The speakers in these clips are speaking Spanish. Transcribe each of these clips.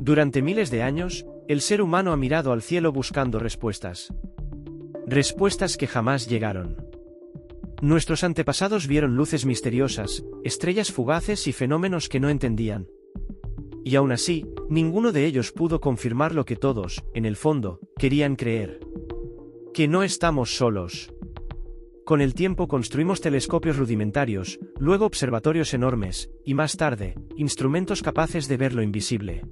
Durante miles de años, el ser humano ha mirado al cielo buscando respuestas. Respuestas que jamás llegaron. Nuestros antepasados vieron luces misteriosas, estrellas fugaces y fenómenos que no entendían. Y aún así, ninguno de ellos pudo confirmar lo que todos, en el fondo, querían creer. Que no estamos solos. Con el tiempo construimos telescopios rudimentarios, luego observatorios enormes, y más tarde, instrumentos capaces de ver lo invisible.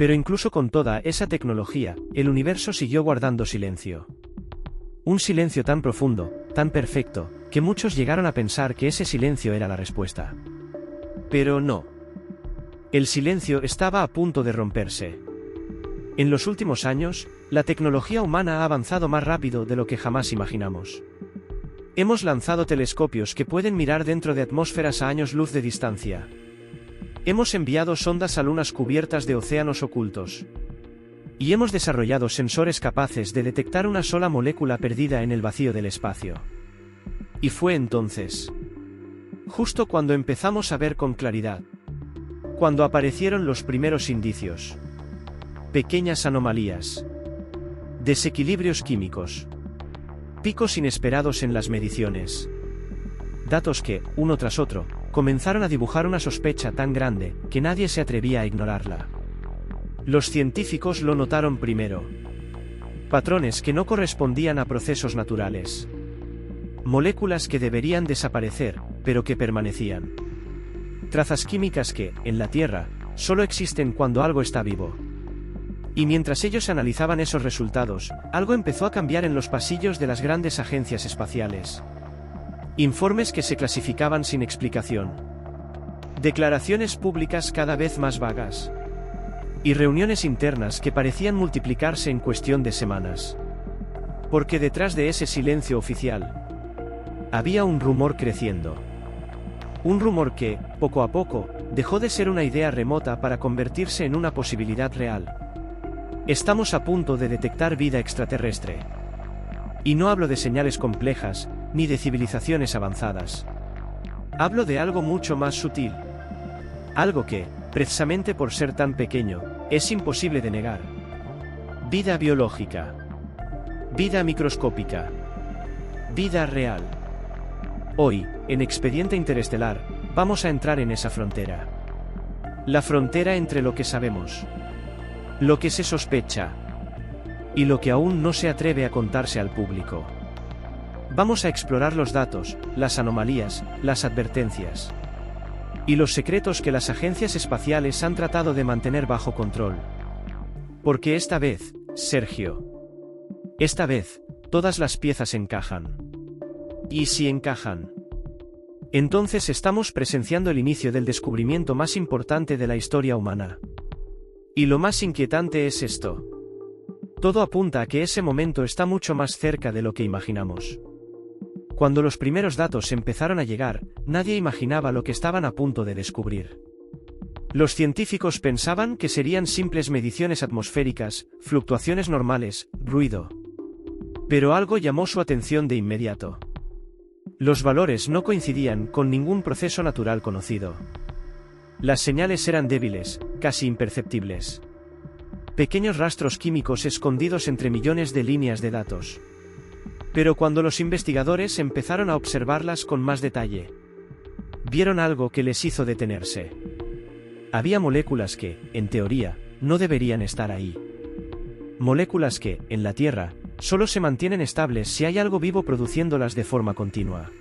Pero incluso con toda esa tecnología, el universo siguió guardando silencio. Un silencio tan profundo, tan perfecto, que muchos llegaron a pensar que ese silencio era la respuesta. Pero no. El silencio estaba a punto de romperse. En los últimos años, la tecnología humana ha avanzado más rápido de lo que jamás imaginamos. Hemos lanzado telescopios que pueden mirar dentro de atmósferas a años luz de distancia. Hemos enviado sondas a lunas cubiertas de océanos ocultos. Y hemos desarrollado sensores capaces de detectar una sola molécula perdida en el vacío del espacio. Y fue entonces, justo cuando empezamos a ver con claridad, cuando aparecieron los primeros indicios. Pequeñas anomalías. Desequilibrios químicos. Picos inesperados en las mediciones. Datos que, uno tras otro, comenzaron a dibujar una sospecha tan grande que nadie se atrevía a ignorarla. Los científicos lo notaron primero. Patrones que no correspondían a procesos naturales. Moléculas que deberían desaparecer, pero que permanecían. Trazas químicas que, en la Tierra, solo existen cuando algo está vivo. Y mientras ellos analizaban esos resultados, algo empezó a cambiar en los pasillos de las grandes agencias espaciales. Informes que se clasificaban sin explicación. Declaraciones públicas cada vez más vagas. Y reuniones internas que parecían multiplicarse en cuestión de semanas. Porque detrás de ese silencio oficial, había un rumor creciendo. Un rumor que, poco a poco, dejó de ser una idea remota para convertirse en una posibilidad real. Estamos a punto de detectar vida extraterrestre. Y no hablo de señales complejas, ni de civilizaciones avanzadas. Hablo de algo mucho más sutil. Algo que, precisamente por ser tan pequeño, es imposible de negar. Vida biológica. Vida microscópica. Vida real. Hoy, en Expediente Interestelar, vamos a entrar en esa frontera. La frontera entre lo que sabemos, lo que se sospecha, y lo que aún no se atreve a contarse al público. Vamos a explorar los datos, las anomalías, las advertencias. Y los secretos que las agencias espaciales han tratado de mantener bajo control. Porque esta vez, Sergio. Esta vez, todas las piezas encajan. Y si encajan, entonces estamos presenciando el inicio del descubrimiento más importante de la historia humana. Y lo más inquietante es esto. Todo apunta a que ese momento está mucho más cerca de lo que imaginamos. Cuando los primeros datos empezaron a llegar, nadie imaginaba lo que estaban a punto de descubrir. Los científicos pensaban que serían simples mediciones atmosféricas, fluctuaciones normales, ruido. Pero algo llamó su atención de inmediato. Los valores no coincidían con ningún proceso natural conocido. Las señales eran débiles, casi imperceptibles. Pequeños rastros químicos escondidos entre millones de líneas de datos. Pero cuando los investigadores empezaron a observarlas con más detalle, vieron algo que les hizo detenerse. Había moléculas que, en teoría, no deberían estar ahí. Moléculas que, en la Tierra, solo se mantienen estables si hay algo vivo produciéndolas de forma continua.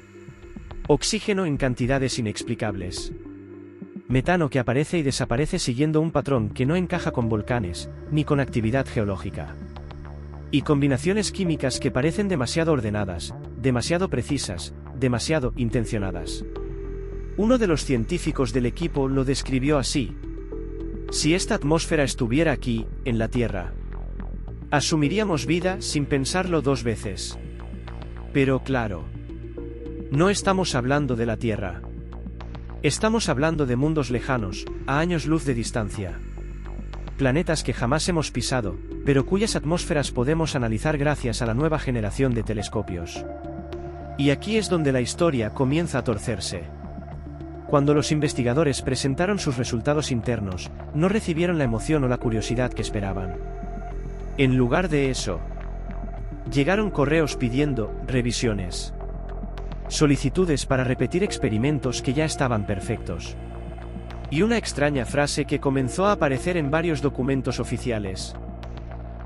Oxígeno en cantidades inexplicables. Metano que aparece y desaparece siguiendo un patrón que no encaja con volcanes, ni con actividad geológica. Y combinaciones químicas que parecen demasiado ordenadas, demasiado precisas, demasiado intencionadas. Uno de los científicos del equipo lo describió así. Si esta atmósfera estuviera aquí, en la Tierra, asumiríamos vida sin pensarlo dos veces. Pero claro, no estamos hablando de la Tierra. Estamos hablando de mundos lejanos, a años luz de distancia. Planetas que jamás hemos pisado, pero cuyas atmósferas podemos analizar gracias a la nueva generación de telescopios. Y aquí es donde la historia comienza a torcerse. Cuando los investigadores presentaron sus resultados internos, no recibieron la emoción o la curiosidad que esperaban. En lugar de eso, llegaron correos pidiendo revisiones, solicitudes para repetir experimentos que ya estaban perfectos, y una extraña frase que comenzó a aparecer en varios documentos oficiales: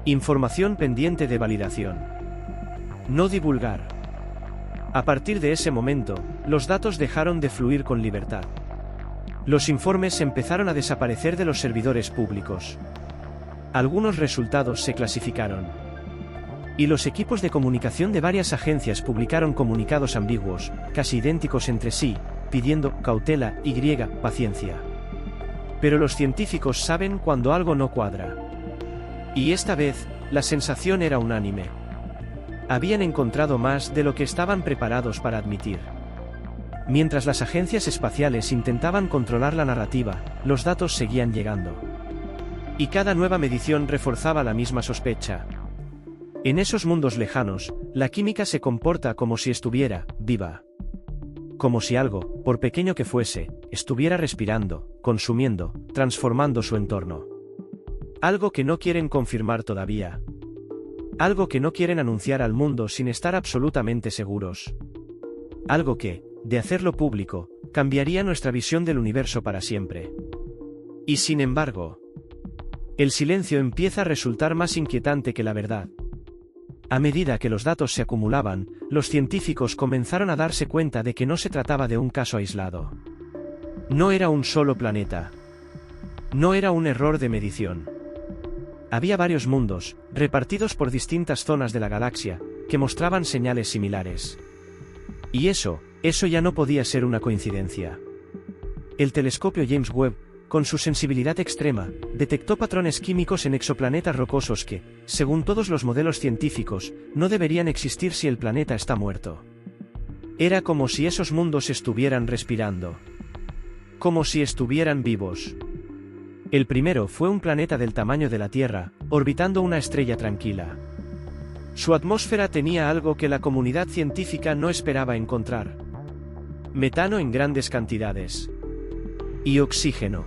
información pendiente de validación. No divulgar. A partir de ese momento, los datos dejaron de fluir con libertad. Los informes empezaron a desaparecer de los servidores públicos. Algunos resultados se clasificaron. Y los equipos de comunicación de varias agencias publicaron comunicados ambiguos, casi idénticos entre sí, pidiendo cautela y paciencia. Pero los científicos saben cuando algo no cuadra. Y esta vez, la sensación era unánime. Habían encontrado más de lo que estaban preparados para admitir. Mientras las agencias espaciales intentaban controlar la narrativa, los datos seguían llegando. Y cada nueva medición reforzaba la misma sospecha. En esos mundos lejanos, la química se comporta como si estuviera viva. Como si algo, por pequeño que fuese, estuviera respirando, consumiendo, transformando su entorno. Algo que no quieren confirmar todavía. Algo que no quieren anunciar al mundo sin estar absolutamente seguros. Algo que, de hacerlo público, cambiaría nuestra visión del universo para siempre. Y sin embargo, el silencio empieza a resultar más inquietante que la verdad. A medida que los datos se acumulaban, los científicos comenzaron a darse cuenta de que no se trataba de un caso aislado. No era un solo planeta. No era un error de medición. Había varios mundos, repartidos por distintas zonas de la galaxia, que mostraban señales similares. Y eso ya no podía ser una coincidencia. El telescopio James Webb, con su sensibilidad extrema, detectó patrones químicos en exoplanetas rocosos que, según todos los modelos científicos, no deberían existir si el planeta está muerto. Era como si esos mundos estuvieran respirando. Como si estuvieran vivos. El primero fue un planeta del tamaño de la Tierra, orbitando una estrella tranquila. Su atmósfera tenía algo que la comunidad científica no esperaba encontrar: metano en grandes cantidades. Y oxígeno.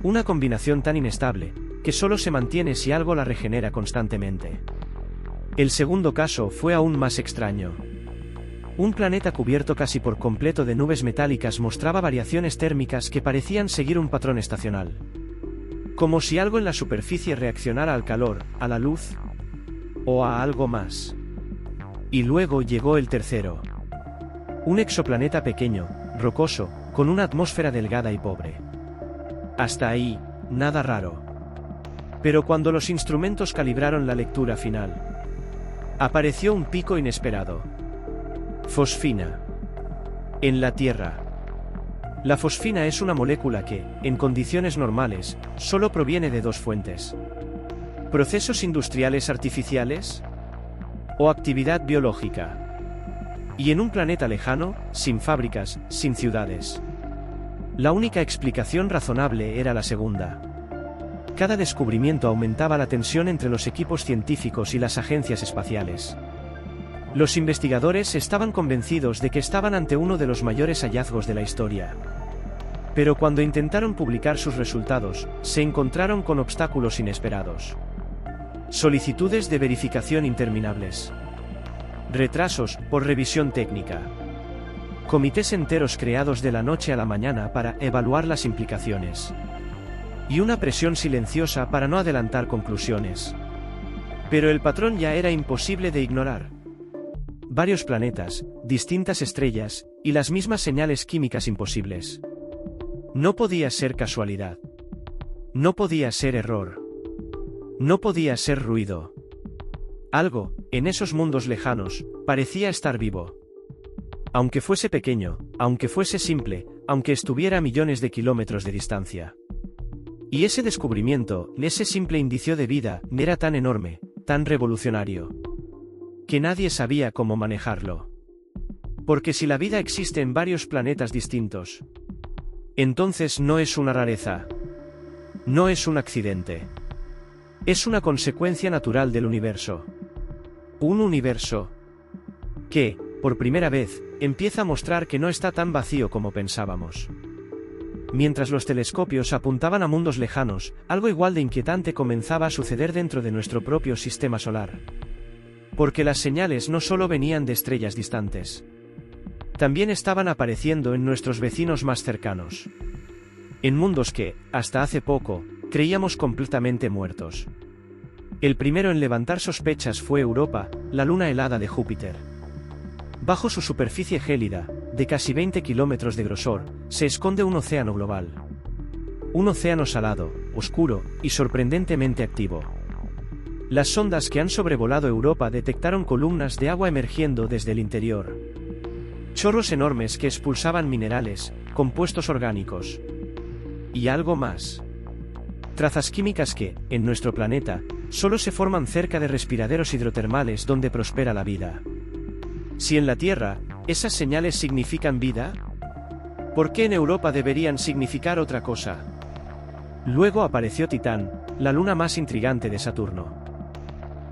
Una combinación tan inestable, que solo se mantiene si algo la regenera constantemente. El segundo caso fue aún más extraño. Un planeta cubierto casi por completo de nubes metálicas mostraba variaciones térmicas que parecían seguir un patrón estacional. Como si algo en la superficie reaccionara al calor, a la luz, o a algo más. Y luego llegó el tercero. Un exoplaneta pequeño, rocoso, con una atmósfera delgada y pobre. Hasta ahí, nada raro. Pero cuando los instrumentos calibraron la lectura final, apareció un pico inesperado. Fosfina. En la Tierra. La fosfina es una molécula que, en condiciones normales, solo proviene de dos fuentes: procesos industriales artificiales o actividad biológica. Y en un planeta lejano, sin fábricas, sin ciudades. La única explicación razonable era la segunda. Cada descubrimiento aumentaba la tensión entre los equipos científicos y las agencias espaciales. Los investigadores estaban convencidos de que estaban ante uno de los mayores hallazgos de la historia. Pero cuando intentaron publicar sus resultados, se encontraron con obstáculos inesperados. Solicitudes de verificación interminables. Retrasos por revisión técnica. Comités enteros creados de la noche a la mañana para evaluar las implicaciones. Y una presión silenciosa para no adelantar conclusiones. Pero el patrón ya era imposible de ignorar. Varios planetas, distintas estrellas, y las mismas señales químicas imposibles. No podía ser casualidad. No podía ser error. No podía ser ruido. Algo, en esos mundos lejanos, parecía estar vivo. Aunque fuese pequeño, aunque fuese simple, aunque estuviera a millones de kilómetros de distancia. Y ese descubrimiento, ese simple indicio de vida, era tan enorme, tan revolucionario, que nadie sabía cómo manejarlo. Porque si la vida existe en varios planetas distintos, entonces no es una rareza. No es un accidente. Es una consecuencia natural del universo. Un universo que, por primera vez, empieza a mostrar que no está tan vacío como pensábamos. Mientras los telescopios apuntaban a mundos lejanos, algo igual de inquietante comenzaba a suceder dentro de nuestro propio sistema solar. Porque las señales no solo venían de estrellas distantes. También estaban apareciendo en nuestros vecinos más cercanos. En mundos que, hasta hace poco, creíamos completamente muertos. El primero en levantar sospechas fue Europa, la luna helada de Júpiter. Bajo su superficie gélida, de casi 20 kilómetros de grosor, se esconde un océano global. Un océano salado, oscuro y sorprendentemente activo. Las sondas que han sobrevolado Europa detectaron columnas de agua emergiendo desde el interior. Chorros enormes que expulsaban minerales, compuestos orgánicos. Y algo más. Trazas químicas que, en nuestro planeta, solo se forman cerca de respiraderos hidrotermales donde prospera la vida. Si en la Tierra, esas señales significan vida, ¿por qué en Europa deberían significar otra cosa? Luego apareció Titán, la luna más intrigante de Saturno.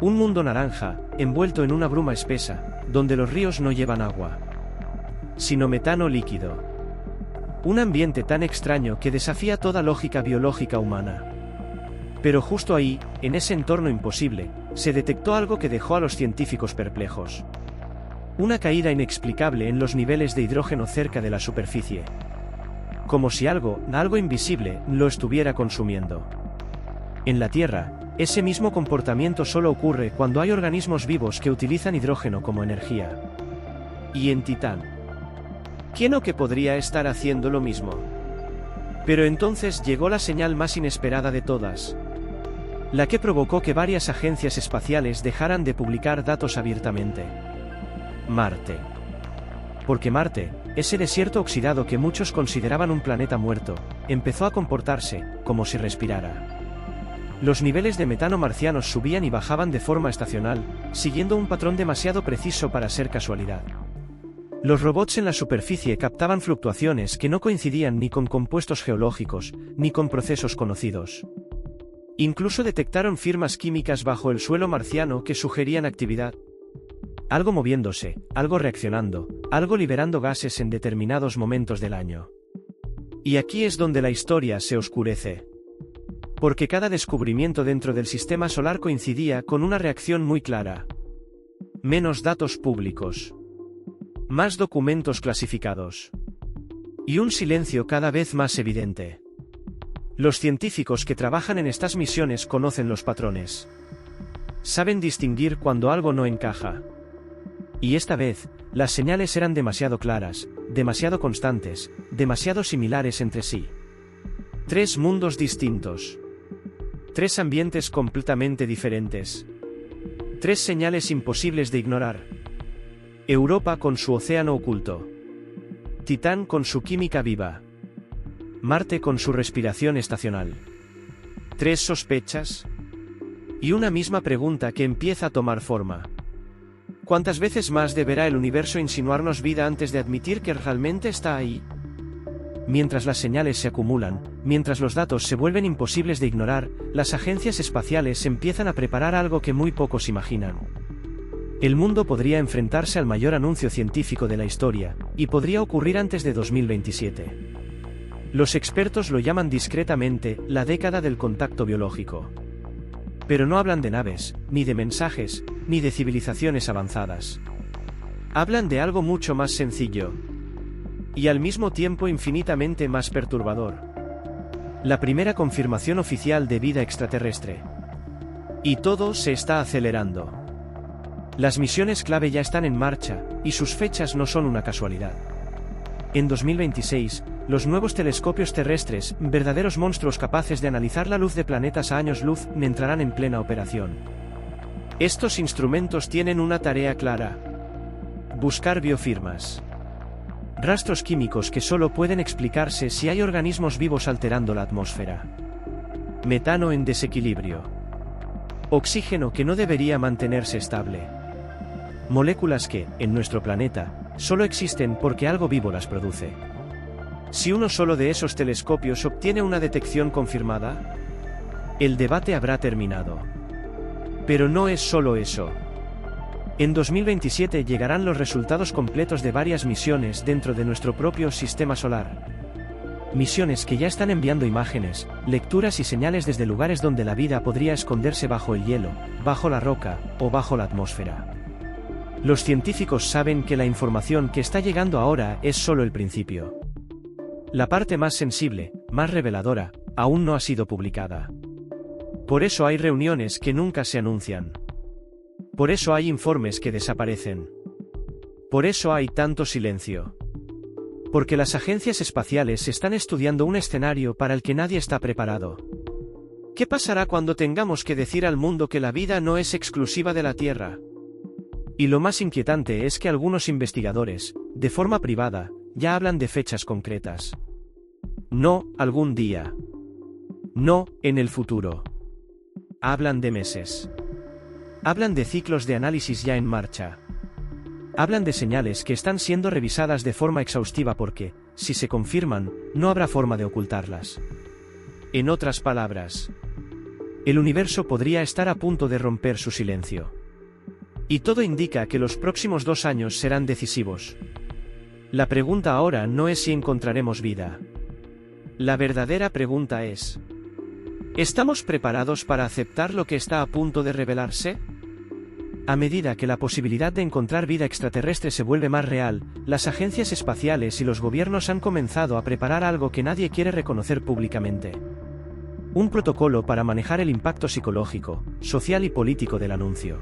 Un mundo naranja, envuelto en una bruma espesa, donde los ríos no llevan agua, sino metano líquido. Un ambiente tan extraño que desafía toda lógica biológica humana. Pero justo ahí, en ese entorno imposible, se detectó algo que dejó a los científicos perplejos. Una caída inexplicable en los niveles de hidrógeno cerca de la superficie. Como si algo invisible, lo estuviera consumiendo. En la Tierra, ese mismo comportamiento solo ocurre cuando hay organismos vivos que utilizan hidrógeno como energía. Y en Titán, ¿quién o qué podría estar haciendo lo mismo? Pero entonces llegó la señal más inesperada de todas. La que provocó que varias agencias espaciales dejaran de publicar datos abiertamente. Marte. Porque Marte, ese desierto oxidado que muchos consideraban un planeta muerto, empezó a comportarse como si respirara. Los niveles de metano marcianos subían y bajaban de forma estacional, siguiendo un patrón demasiado preciso para ser casualidad. Los robots en la superficie captaban fluctuaciones que no coincidían ni con compuestos geológicos, ni con procesos conocidos. Incluso detectaron firmas químicas bajo el suelo marciano que sugerían actividad. Algo moviéndose, algo reaccionando, algo liberando gases en determinados momentos del año. Y aquí es donde la historia se oscurece. Porque cada descubrimiento dentro del sistema solar coincidía con una reacción muy clara. Menos datos públicos. Más documentos clasificados. Y un silencio cada vez más evidente. Los científicos que trabajan en estas misiones conocen los patrones. Saben distinguir cuando algo no encaja. Y esta vez, las señales eran demasiado claras, demasiado constantes, demasiado similares entre sí. 3 mundos distintos. 3 ambientes completamente diferentes. 3 señales imposibles de ignorar. Europa con su océano oculto. Titán con su química viva. Marte con su respiración estacional. 3 sospechas. Y una misma pregunta que empieza a tomar forma. ¿Cuántas veces más deberá el universo insinuarnos vida antes de admitir que realmente está ahí? Mientras las señales se acumulan, mientras los datos se vuelven imposibles de ignorar, las agencias espaciales empiezan a preparar algo que muy pocos imaginan. El mundo podría enfrentarse al mayor anuncio científico de la historia, y podría ocurrir antes de 2027. Los expertos lo llaman discretamente la década del contacto biológico. Pero no hablan de naves, ni de mensajes, ni de civilizaciones avanzadas. Hablan de algo mucho más sencillo. Y al mismo tiempo infinitamente más perturbador. La primera confirmación oficial de vida extraterrestre. Y todo se está acelerando. Las misiones clave ya están en marcha, y sus fechas no son una casualidad. En 2026, los nuevos telescopios terrestres, verdaderos monstruos capaces de analizar la luz de planetas a años luz, entrarán en plena operación. Estos instrumentos tienen una tarea clara. Buscar biofirmas. Rastros químicos que solo pueden explicarse si hay organismos vivos alterando la atmósfera. Metano en desequilibrio. Oxígeno que no debería mantenerse estable. Moléculas que, en nuestro planeta, solo existen porque algo vivo las produce. Si uno solo de esos telescopios obtiene una detección confirmada, el debate habrá terminado. Pero no es solo eso. En 2027 llegarán los resultados completos de varias misiones dentro de nuestro propio sistema solar. Misiones que ya están enviando imágenes, lecturas y señales desde lugares donde la vida podría esconderse bajo el hielo, bajo la roca o bajo la atmósfera. Los científicos saben que la información que está llegando ahora es solo el principio. La parte más sensible, más reveladora, aún no ha sido publicada. Por eso hay reuniones que nunca se anuncian. Por eso hay informes que desaparecen. Por eso hay tanto silencio. Porque las agencias espaciales están estudiando un escenario para el que nadie está preparado. ¿Qué pasará cuando tengamos que decir al mundo que la vida no es exclusiva de la Tierra? Y lo más inquietante es que algunos investigadores, de forma privada, ya hablan de fechas concretas. No, algún día. No, en el futuro. Hablan de meses. Hablan de ciclos de análisis ya en marcha. Hablan de señales que están siendo revisadas de forma exhaustiva porque, si se confirman, no habrá forma de ocultarlas. En otras palabras, el universo podría estar a punto de romper su silencio. Y todo indica que los próximos 2 años serán decisivos. La pregunta ahora no es si encontraremos vida. La verdadera pregunta es: ¿estamos preparados para aceptar lo que está a punto de revelarse? A medida que la posibilidad de encontrar vida extraterrestre se vuelve más real, las agencias espaciales y los gobiernos han comenzado a preparar algo que nadie quiere reconocer públicamente. Un protocolo para manejar el impacto psicológico, social y político del anuncio.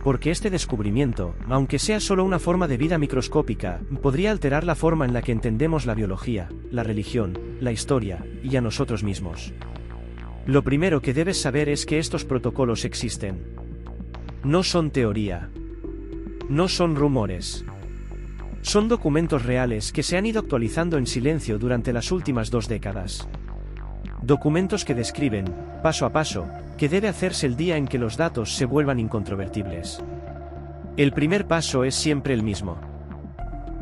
Porque este descubrimiento, aunque sea solo una forma de vida microscópica, podría alterar la forma en la que entendemos la biología, la religión, la historia, y a nosotros mismos. Lo primero que debes saber es que estos protocolos existen. No son teoría. No son rumores. Son documentos reales que se han ido actualizando en silencio durante las últimas 2 décadas. Documentos que describen, paso a paso, qué debe hacerse el día en que los datos se vuelvan incontrovertibles. El primer paso es siempre el mismo.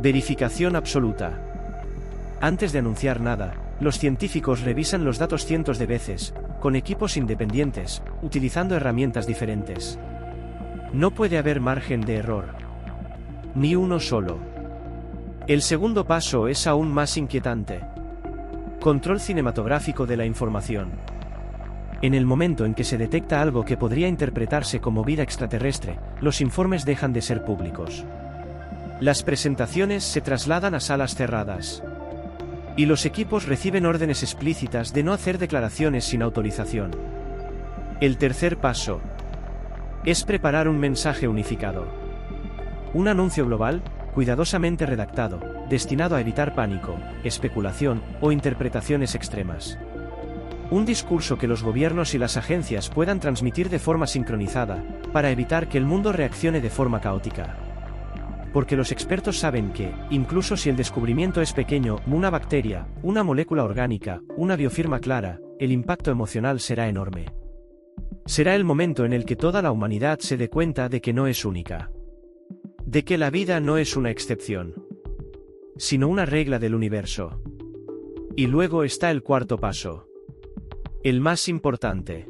Verificación absoluta. Antes de anunciar nada, los científicos revisan los datos cientos de veces, con equipos independientes, utilizando herramientas diferentes. No puede haber margen de error. Ni uno solo. El segundo paso es aún más inquietante. Control cinematográfico de la información. En el momento en que se detecta algo que podría interpretarse como vida extraterrestre, los informes dejan de ser públicos. Las presentaciones se trasladan a salas cerradas. Y los equipos reciben órdenes explícitas de no hacer declaraciones sin autorización. El tercer paso es preparar un mensaje unificado. Un anuncio global, cuidadosamente redactado, destinado a evitar pánico, especulación o interpretaciones extremas. Un discurso que los gobiernos y las agencias puedan transmitir de forma sincronizada, para evitar que el mundo reaccione de forma caótica. Porque los expertos saben que, incluso si el descubrimiento es pequeño, una bacteria, una molécula orgánica, una biofirma clara, el impacto emocional será enorme. Será el momento en el que toda la humanidad se dé cuenta de que no es única. De que la vida no es una excepción, sino una regla del universo. Y luego está el cuarto paso. El más importante.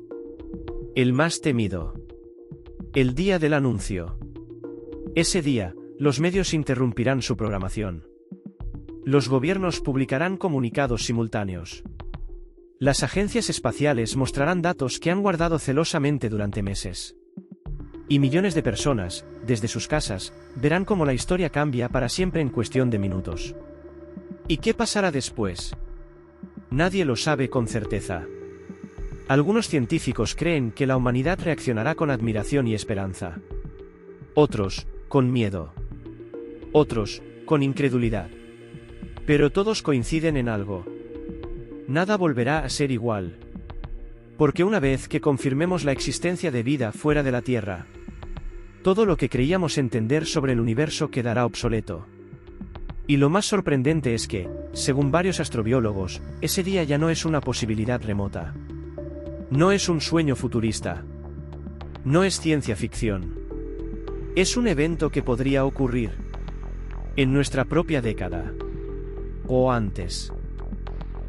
El más temido. El día del anuncio. Ese día, los medios interrumpirán su programación. Los gobiernos publicarán comunicados simultáneos. Las agencias espaciales mostrarán datos que han guardado celosamente durante meses. Y millones de personas, desde sus casas, verán cómo la historia cambia para siempre en cuestión de minutos. ¿Y qué pasará después? Nadie lo sabe con certeza. Algunos científicos creen que la humanidad reaccionará con admiración y esperanza. Otros, con miedo. Otros, con incredulidad. Pero todos coinciden en algo. Nada volverá a ser igual. Porque una vez que confirmemos la existencia de vida fuera de la Tierra, todo lo que creíamos entender sobre el universo quedará obsoleto. Y lo más sorprendente es que, según varios astrobiólogos, ese día ya no es una posibilidad remota. No es un sueño futurista. No es ciencia ficción. Es un evento que podría ocurrir en nuestra propia década. O antes.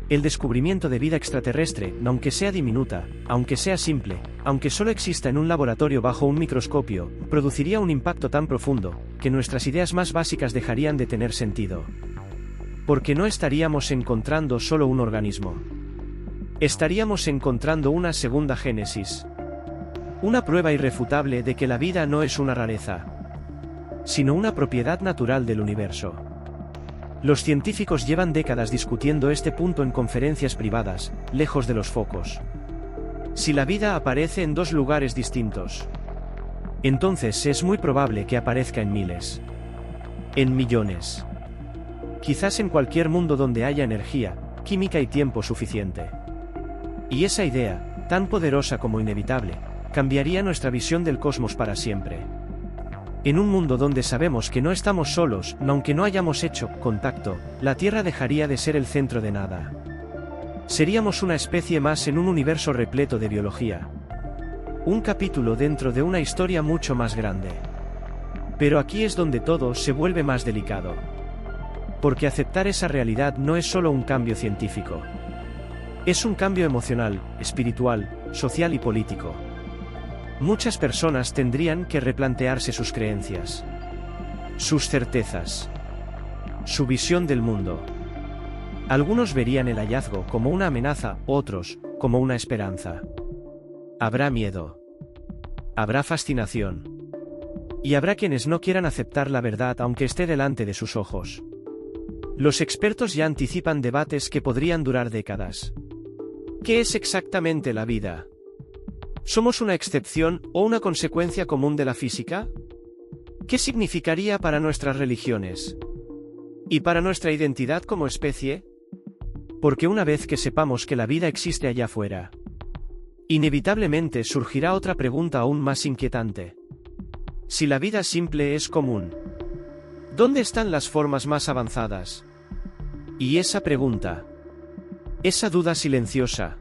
El descubrimiento de vida extraterrestre, aunque sea diminuta, aunque sea simple, aunque solo exista en un laboratorio bajo un microscopio, produciría un impacto tan profundo, que nuestras ideas más básicas dejarían de tener sentido. Porque no estaríamos encontrando solo un organismo. Estaríamos encontrando una segunda génesis. Una prueba irrefutable de que la vida no es una rareza, sino una propiedad natural del universo. Los científicos llevan décadas discutiendo este punto en conferencias privadas, lejos de los focos. Si la vida aparece en dos lugares distintos, entonces es muy probable que aparezca en miles, en millones, quizás en cualquier mundo donde haya energía, química y tiempo suficiente. Y esa idea, tan poderosa como inevitable, cambiaría nuestra visión del cosmos para siempre. En un mundo donde sabemos que no estamos solos, aunque no hayamos hecho contacto, la Tierra dejaría de ser el centro de nada. Seríamos una especie más en un universo repleto de biología. Un capítulo dentro de una historia mucho más grande. Pero aquí es donde todo se vuelve más delicado. Porque aceptar esa realidad no es solo un cambio científico. Es un cambio emocional, espiritual, social y político. Muchas personas tendrían que replantearse sus creencias, sus certezas, su visión del mundo. Algunos verían el hallazgo como una amenaza, otros, como una esperanza. Habrá miedo. Habrá fascinación. Y habrá quienes no quieran aceptar la verdad aunque esté delante de sus ojos. Los expertos ya anticipan debates que podrían durar décadas. ¿Qué es exactamente la vida? ¿Somos una excepción o una consecuencia común de la física? ¿Qué significaría para nuestras religiones? ¿Y para nuestra identidad como especie? Porque una vez que sepamos que la vida existe allá afuera, inevitablemente surgirá otra pregunta aún más inquietante. Si la vida simple es común, ¿dónde están las formas más avanzadas? Y esa pregunta, esa duda silenciosa,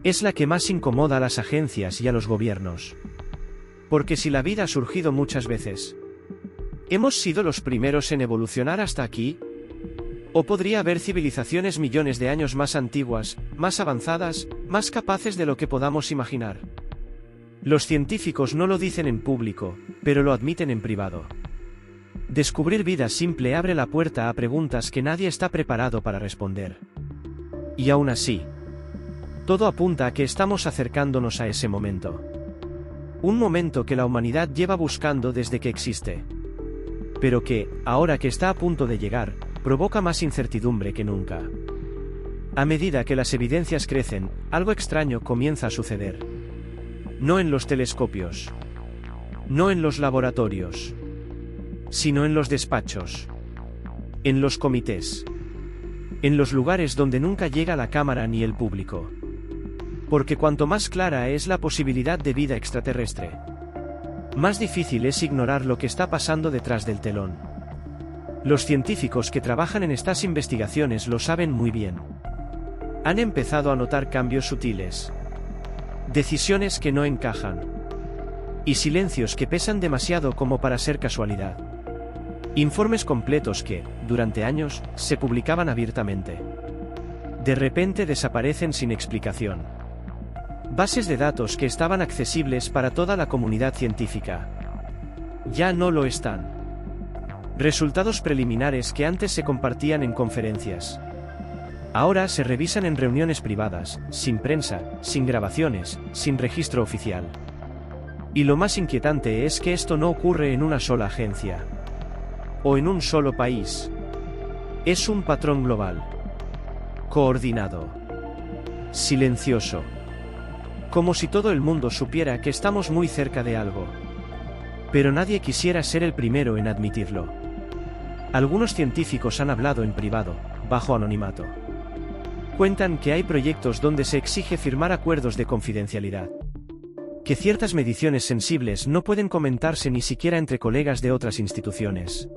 es la que más incomoda a las agencias y a los gobiernos. Porque si la vida ha surgido muchas veces, ¿hemos sido los primeros en evolucionar hasta aquí? ¿O podría haber civilizaciones millones de años más antiguas, más avanzadas, más capaces de lo que podamos imaginar? Los científicos no lo dicen en público, pero lo admiten en privado. Descubrir vida simple abre la puerta a preguntas que nadie está preparado para responder. Y aún así, todo apunta a que estamos acercándonos a ese momento. Un momento que la humanidad lleva buscando desde que existe. Pero que, ahora que está a punto de llegar, provoca más incertidumbre que nunca. A medida que las evidencias crecen, algo extraño comienza a suceder. No en los telescopios. No en los laboratorios. Sino en los despachos. En los comités. En los lugares donde nunca llega la cámara ni el público. Porque cuanto más clara es la posibilidad de vida extraterrestre, más difícil es ignorar lo que está pasando detrás del telón. Los científicos que trabajan en estas investigaciones lo saben muy bien. Han empezado a notar cambios sutiles, decisiones que no encajan, y silencios que pesan demasiado como para ser casualidad. Informes completos que, durante años, se publicaban abiertamente. De repente desaparecen sin explicación. Bases de datos que estaban accesibles para toda la comunidad científica, ya no lo están. Resultados preliminares que antes se compartían en conferencias, ahora se revisan en reuniones privadas, sin prensa, sin grabaciones, sin registro oficial. Y lo más inquietante es que esto no ocurre en una sola agencia, o en un solo país. Es un patrón global, coordinado, silencioso. Como si todo el mundo supiera que estamos muy cerca de algo. Pero nadie quisiera ser el primero en admitirlo. Algunos científicos han hablado en privado, bajo anonimato. Cuentan que hay proyectos donde se exige firmar acuerdos de confidencialidad. Que ciertas mediciones sensibles no pueden comentarse ni siquiera entre colegas de otras instituciones.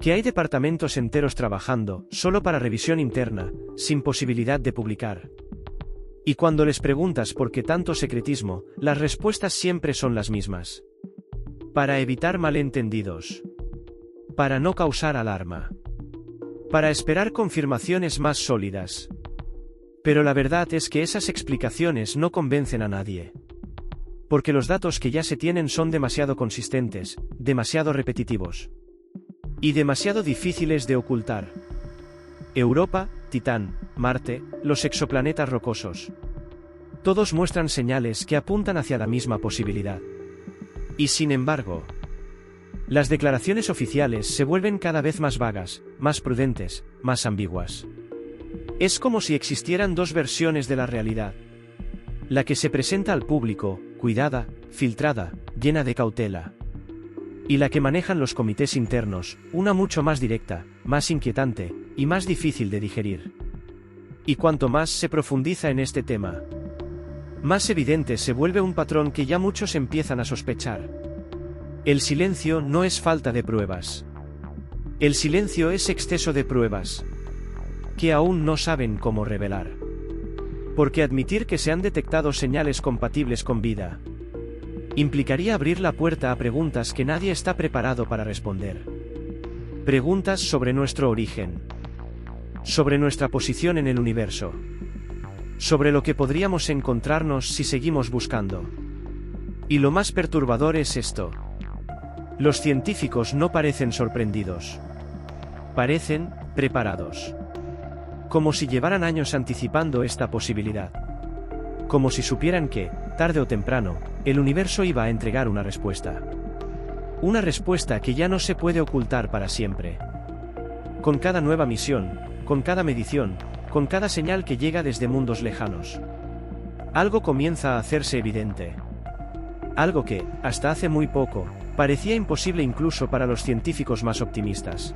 Que hay departamentos enteros trabajando, solo para revisión interna, sin posibilidad de publicar. Y cuando les preguntas por qué tanto secretismo, las respuestas siempre son las mismas. Para evitar malentendidos. Para no causar alarma. Para esperar confirmaciones más sólidas. Pero la verdad es que esas explicaciones no convencen a nadie. Porque los datos que ya se tienen son demasiado consistentes, demasiado repetitivos. Y demasiado difíciles de ocultar. Europa, Titán, Marte, los exoplanetas rocosos. Todos muestran señales que apuntan hacia la misma posibilidad. Y sin embargo, las declaraciones oficiales se vuelven cada vez más vagas, más prudentes, más ambiguas. Es como si existieran dos versiones de la realidad. La que se presenta al público, cuidada, filtrada, llena de cautela. Y la que manejan los comités internos, una mucho más directa, más inquietante, y más difícil de digerir. Y cuanto más se profundiza en este tema, más evidente se vuelve un patrón que ya muchos empiezan a sospechar. El silencio no es falta de pruebas. El silencio es exceso de pruebas, que aún no saben cómo revelar. Porque admitir que se han detectado señales compatibles con vida implicaría abrir la puerta a preguntas que nadie está preparado para responder. Preguntas sobre nuestro origen, sobre nuestra posición en el universo, sobre lo que podríamos encontrarnos si seguimos buscando. Y lo más perturbador es esto. Los científicos no parecen sorprendidos. Parecen preparados. Como si llevaran años anticipando esta posibilidad. Como si supieran que, tarde o temprano, el universo iba a entregar una respuesta. Una respuesta que ya no se puede ocultar para siempre. Con cada nueva misión, con cada medición, con cada señal que llega desde mundos lejanos. Algo comienza a hacerse evidente. Algo que, hasta hace muy poco, parecía imposible incluso para los científicos más optimistas.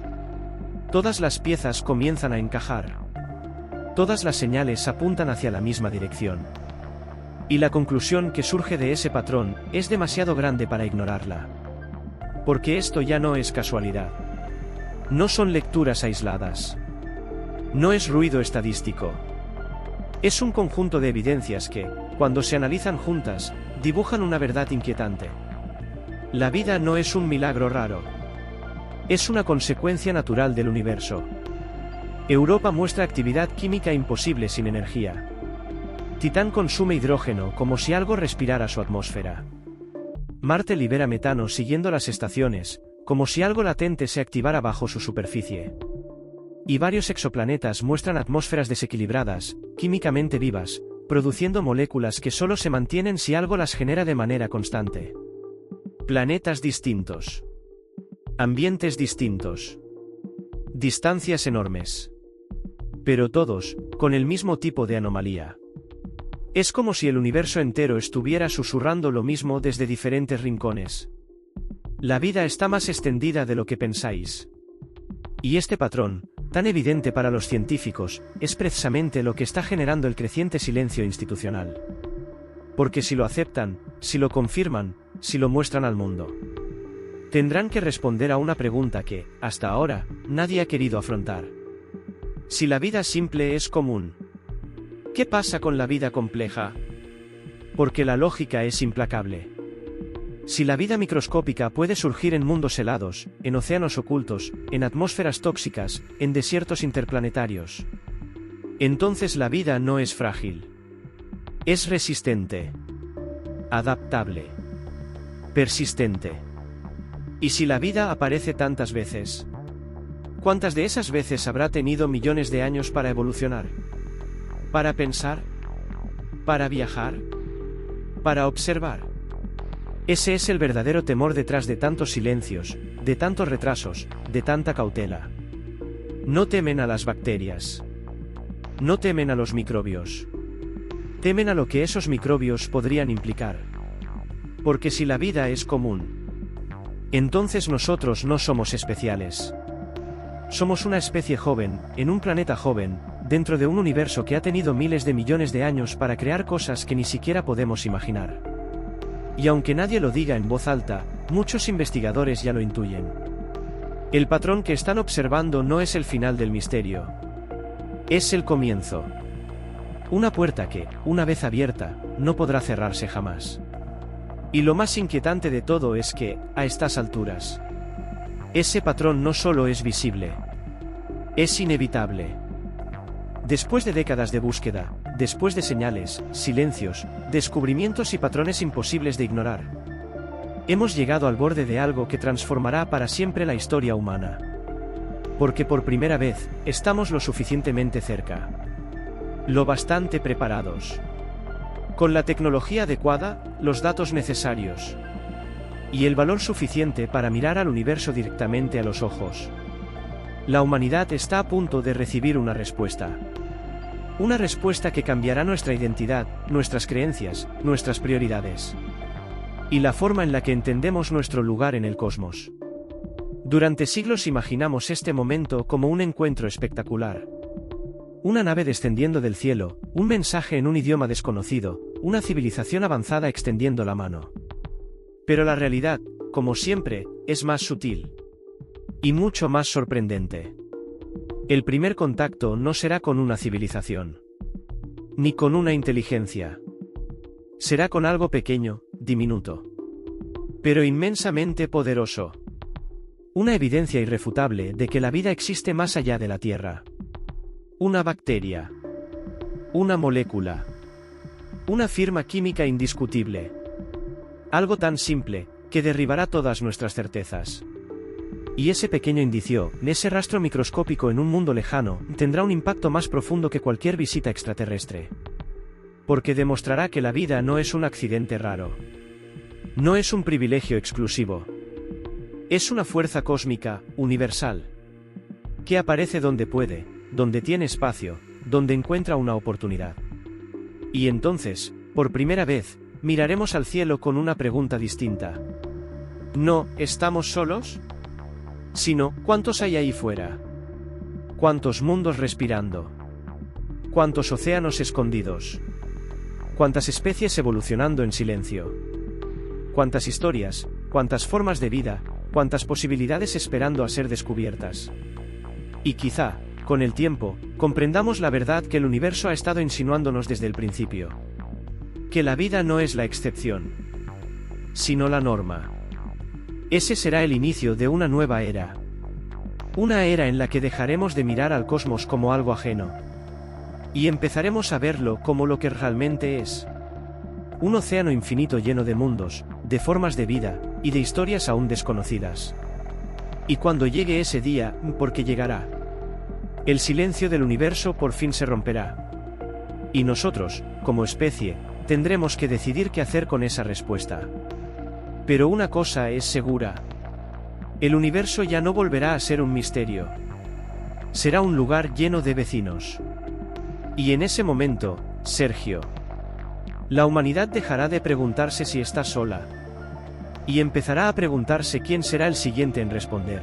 Todas las piezas comienzan a encajar. Todas las señales apuntan hacia la misma dirección. Y la conclusión que surge de ese patrón es demasiado grande para ignorarla. Porque esto ya no es casualidad. No son lecturas aisladas. No es ruido estadístico. Es un conjunto de evidencias que, cuando se analizan juntas, dibujan una verdad inquietante. La vida no es un milagro raro. Es una consecuencia natural del universo. Europa muestra actividad química imposible sin energía. Titán consume hidrógeno como si algo respirara su atmósfera. Marte libera metano siguiendo las estaciones, como si algo latente se activara bajo su superficie. Y varios exoplanetas muestran atmósferas desequilibradas, químicamente vivas, produciendo moléculas que solo se mantienen si algo las genera de manera constante. Planetas distintos. Ambientes distintos. Distancias enormes. Pero todos, con el mismo tipo de anomalía. Es como si el universo entero estuviera susurrando lo mismo desde diferentes rincones. La vida está más extendida de lo que pensáis. Y este patrón, tan evidente para los científicos, es precisamente lo que está generando el creciente silencio institucional. Porque si lo aceptan, si lo confirman, si lo muestran al mundo, tendrán que responder a una pregunta que, hasta ahora, nadie ha querido afrontar. Si la vida simple es común, ¿qué pasa con la vida compleja? Porque la lógica es implacable. Si la vida microscópica puede surgir en mundos helados, en océanos ocultos, en atmósferas tóxicas, en desiertos interplanetarios, entonces la vida no es frágil. Es resistente. Adaptable. Persistente. ¿Y si la vida aparece tantas veces? ¿Cuántas de esas veces habrá tenido millones de años para evolucionar? ¿Para pensar? ¿Para viajar? ¿Para observar? Ese es el verdadero temor detrás de tantos silencios, de tantos retrasos, de tanta cautela. No temen a las bacterias. No temen a los microbios. Temen a lo que esos microbios podrían implicar. Porque si la vida es común, entonces nosotros no somos especiales. Somos una especie joven, en un planeta joven, dentro de un universo que ha tenido miles de millones de años para crear cosas que ni siquiera podemos imaginar. Y aunque nadie lo diga en voz alta, muchos investigadores ya lo intuyen. El patrón que están observando no es el final del misterio. Es el comienzo. Una puerta que, una vez abierta, no podrá cerrarse jamás. Y lo más inquietante de todo es que, a estas alturas, ese patrón no solo es visible, es inevitable. Después de décadas de búsqueda, después de señales, silencios, descubrimientos y patrones imposibles de ignorar, hemos llegado al borde de algo que transformará para siempre la historia humana. Porque por primera vez, estamos lo suficientemente cerca. Lo bastante preparados. Con la tecnología adecuada, los datos necesarios. Y el valor suficiente para mirar al universo directamente a los ojos. La humanidad está a punto de recibir una respuesta. Una respuesta que cambiará nuestra identidad, nuestras creencias, nuestras prioridades. Y la forma en la que entendemos nuestro lugar en el cosmos. Durante siglos imaginamos este momento como un encuentro espectacular. Una nave descendiendo del cielo, un mensaje en un idioma desconocido, una civilización avanzada extendiendo la mano. Pero la realidad, como siempre, es más sutil. Y mucho más sorprendente. El primer contacto no será con una civilización. Ni con una inteligencia. Será con algo pequeño, diminuto. Pero inmensamente poderoso. Una evidencia irrefutable de que la vida existe más allá de la Tierra. Una bacteria. Una molécula. Una firma química indiscutible. Algo tan simple, que derribará todas nuestras certezas. Y ese pequeño indicio, ese rastro microscópico en un mundo lejano, tendrá un impacto más profundo que cualquier visita extraterrestre. Porque demostrará que la vida no es un accidente raro. No es un privilegio exclusivo. Es una fuerza cósmica, universal. Que aparece donde puede, donde tiene espacio, donde encuentra una oportunidad. Y entonces, por primera vez, miraremos al cielo con una pregunta distinta. ¿No estamos solos? Sino, ¿cuántos hay ahí fuera? ¿Cuántos mundos respirando? ¿Cuántos océanos escondidos? ¿Cuántas especies evolucionando en silencio? ¿Cuántas historias, cuántas formas de vida, cuántas posibilidades esperando a ser descubiertas? Y quizá, con el tiempo, comprendamos la verdad que el universo ha estado insinuándonos desde el principio. Que la vida no es la excepción, sino la norma. Ese será el inicio de una nueva era. Una era en la que dejaremos de mirar al cosmos como algo ajeno. Y empezaremos a verlo como lo que realmente es. Un océano infinito lleno de mundos, de formas de vida, y de historias aún desconocidas. Y cuando llegue ese día, porque llegará, el silencio del universo por fin se romperá. Y nosotros, como especie, tendremos que decidir qué hacer con esa respuesta. Pero una cosa es segura. El universo ya no volverá a ser un misterio. Será un lugar lleno de vecinos. Y en ese momento, Sergio, la humanidad dejará de preguntarse si está sola. Y empezará a preguntarse quién será el siguiente en responder.